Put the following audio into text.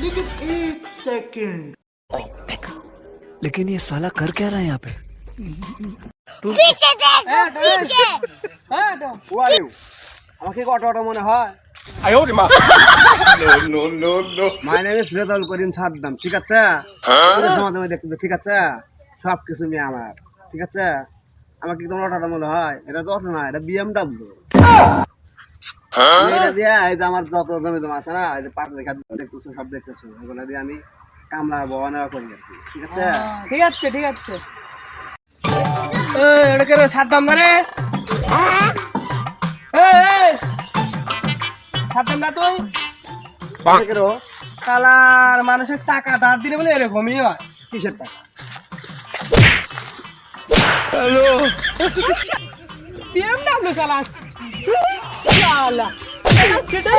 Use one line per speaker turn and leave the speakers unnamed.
लेकिन एक सेकंड
लेकिन ये साला कर क्या रहा है यहाँ पे?
पीछे देखो पीछे
ওয়ারে আমাকে কি অটো অটো মনে হয়? My name is Rezaul Karim Saddam, ঠিক আছে? তোমাদের মধ্যে দেখতে, ঠিক আছে? সব কিছু নিয়ে আমার, ঠিক আছে? আমাকে কি তোমার অটো মনে হয়? এটা তো অটো না, এটা বিএমডব্লিউ। এটা দিয়ে এই যে আমার যত জমি জমা আছে না, এই যে পাট রেখা দেখতেছো, সব দেখতেছো, এগুলো দিয়ে আমি কামলা বওয়া নেওয়া করি আর কি, ঠিক আছে?
ঠিক আছে ঠিক আছে। এটা কে রে সাদ্দাম না রে? সাদ্দাম না তুই?
কেরো
কালার মানুষের টাকা ধার দিলে বলে এরকমই হয়।
কিসের টাকা?
BMW চালাস। শালা। সেটা